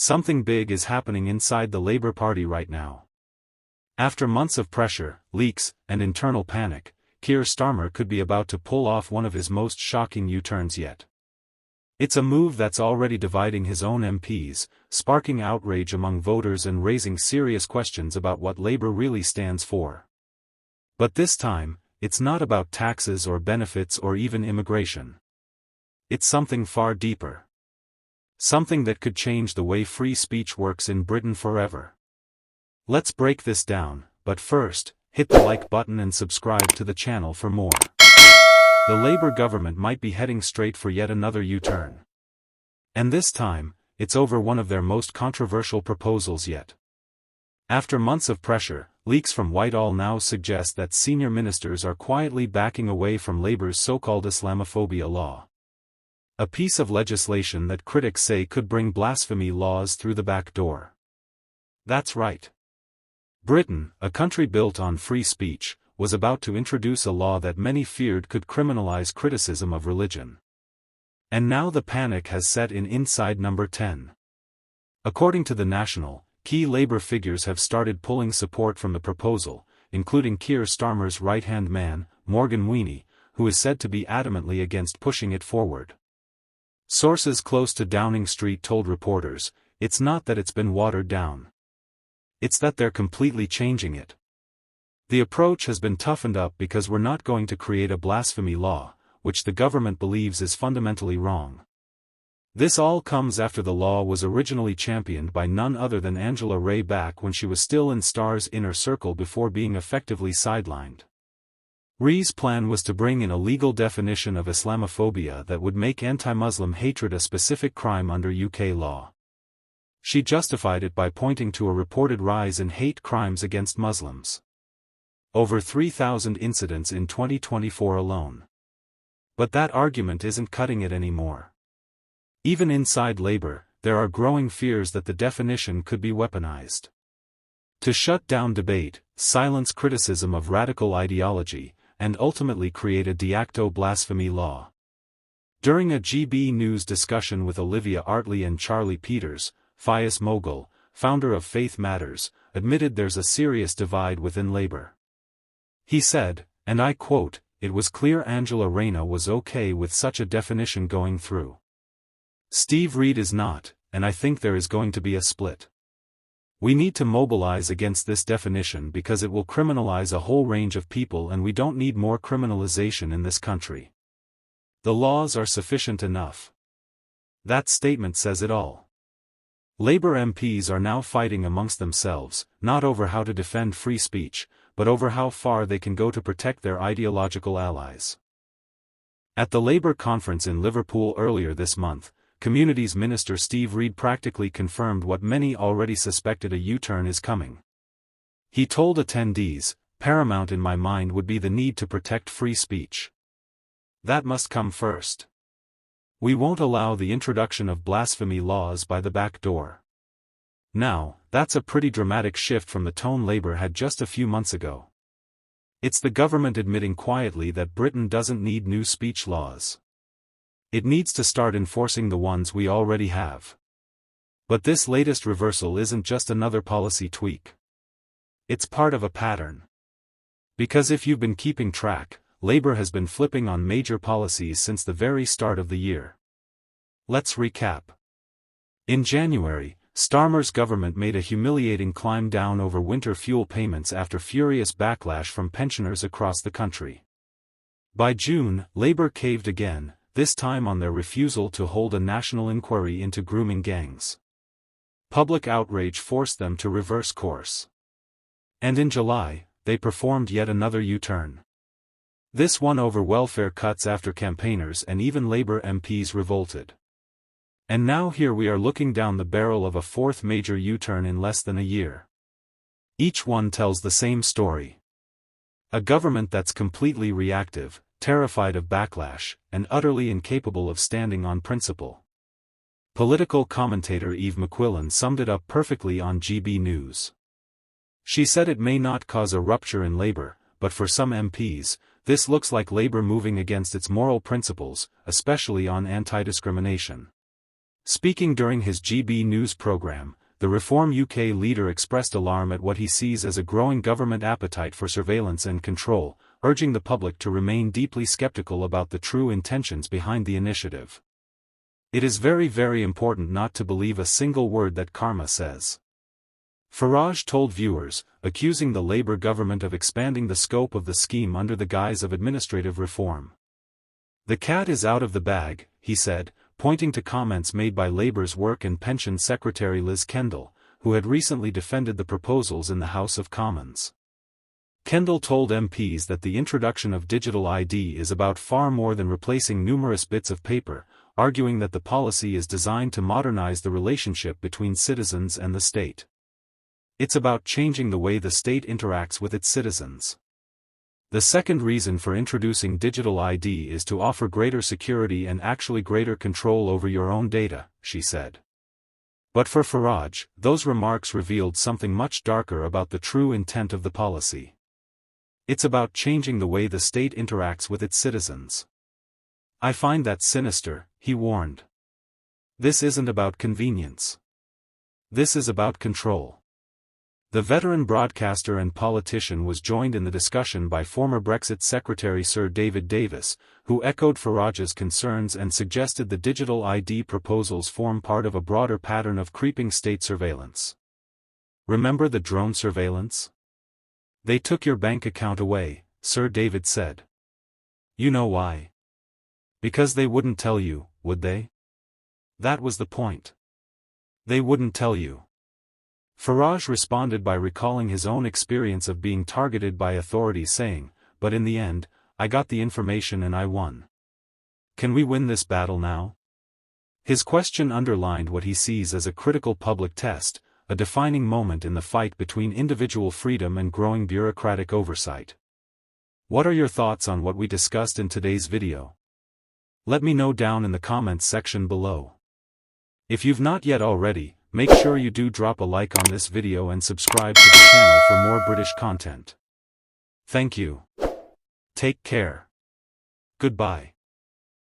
Something big is happening inside the Labour Party right now. After months of pressure, leaks, and internal panic, Keir Starmer could be about to pull off one of his most shocking U-turns yet. It's a move that's already dividing his own MPs, sparking outrage among voters and raising serious questions about what Labour really stands for. But this time, it's not about taxes or benefits or even immigration. It's something far deeper. Something that could change the way free speech works in Britain forever. Let's break this down, but first, hit the like button and subscribe to the channel for more. The Labour government might be heading straight for yet another U-turn. And this time, it's over one of their most controversial proposals yet. After months of pressure, leaks from Whitehall now suggest that senior ministers are quietly backing away from Labour's so-called Islamophobia law. A piece of legislation that critics say could bring blasphemy laws through the back door. That's right. Britain, a country built on free speech, was about to introduce a law that many feared could criminalize criticism of religion. And now the panic has set in inside Number 10. According to The National, key Labour figures have started pulling support from the proposal, including Keir Starmer's right-hand man, Morgan Sweeney, who is said to be adamantly against pushing it forward. Sources close to Downing Street told reporters, it's not that it's been watered down. It's that they're completely changing it. The approach has been toughened up because we're not going to create a blasphemy law, which the government believes is fundamentally wrong. This all comes after the law was originally championed by none other than Angela Ray back when she was still in Starr's inner circle before being effectively sidelined. Ray's plan was to bring in a legal definition of Islamophobia that would make anti-Muslim hatred a specific crime under UK law. She justified it by pointing to a reported rise in hate crimes against Muslims. Over 3,000 incidents in 2024 alone. But that argument isn't cutting it anymore. Even inside Labour, there are growing fears that the definition could be weaponized. To shut down debate, silence criticism of radical ideology, and ultimately create a de facto blasphemy law. During a GB News discussion with Olivia Artley and Charlie Peters, Fayez Mogul, founder of Faith Matters, admitted there's a serious divide within Labour. He said, and I quote, "It was clear Angela Rayner was okay with such a definition going through. Steve Reid is not, and I think there is going to be a split. We need to mobilize against this definition because it will criminalize a whole range of people and we don't need more criminalization in this country. The laws are sufficient enough." That statement says it all. Labour MPs are now fighting amongst themselves, not over how to defend free speech, but over how far they can go to protect their ideological allies. At the Labour conference in Liverpool earlier this month, Communities Minister Steve Reid practically confirmed what many already suspected: a U-turn is coming. He told attendees, "Paramount in my mind would be the need to protect free speech. That must come first. We won't allow the introduction of blasphemy laws by the back door." Now, that's a pretty dramatic shift from the tone Labour had just a few months ago. It's the government admitting quietly that Britain doesn't need new speech laws. It needs to start enforcing the ones we already have. But this latest reversal isn't just another policy tweak. It's part of a pattern. Because if you've been keeping track, Labour has been flipping on major policies since the very start of the year. Let's recap. In January, Starmer's government made a humiliating climb down over winter fuel payments after furious backlash from pensioners across the country. By June, Labour caved again, this time on their refusal to hold a national inquiry into grooming gangs. Public outrage forced them to reverse course. And in July, they performed yet another U-turn. This one over welfare cuts after campaigners and even Labour MPs revolted. And now here we are looking down the barrel of a fourth major U-turn in less than a year. Each one tells the same story. A government that's completely reactive, terrified of backlash, and utterly incapable of standing on principle. Political commentator Eve McQuillan summed it up perfectly on GB News. She said it may not cause a rupture in Labour, but for some MPs, this looks like Labour moving against its moral principles, especially on anti-discrimination. Speaking during his GB News programme, the Reform UK leader expressed alarm at what he sees as a growing government appetite for surveillance and control, urging the public to remain deeply skeptical about the true intentions behind the initiative. It is very, very important not to believe a single word that Karma says. Farage told viewers, accusing the Labour government of expanding the scope of the scheme under the guise of administrative reform. The cat is out of the bag, he said, pointing to comments made by Labour's Work and Pensions Secretary Liz Kendall, who had recently defended the proposals in the House of Commons. Kendall told MPs that the introduction of digital ID is about far more than replacing numerous bits of paper, arguing that the policy is designed to modernise the relationship between citizens and the state. It's about changing the way the state interacts with its citizens. The second reason for introducing digital ID is to offer greater security and actually greater control over your own data, she said. But for Farage, those remarks revealed something much darker about the true intent of the policy. It's about changing the way the state interacts with its citizens. I find that sinister, he warned. This isn't about convenience. This is about control. The veteran broadcaster and politician was joined in the discussion by former Brexit Secretary Sir David Davis, who echoed Farage's concerns and suggested the digital ID proposals form part of a broader pattern of creeping state surveillance. Remember the drone surveillance? They took your bank account away, Sir David said. You know why? Because they wouldn't tell you, would they? That was the point. They wouldn't tell you. Farage responded by recalling his own experience of being targeted by authorities, saying, "But in the end, I got the information and I won. Can we win this battle now?" His question underlined what he sees as a critical public test, a defining moment in the fight between individual freedom and growing bureaucratic oversight. What are your thoughts on what we discussed in today's video? Let me know down in the comments section below. If you've not yet already, make sure you do drop a like on this video and subscribe to the channel for more British content. Thank you. Take care. Goodbye.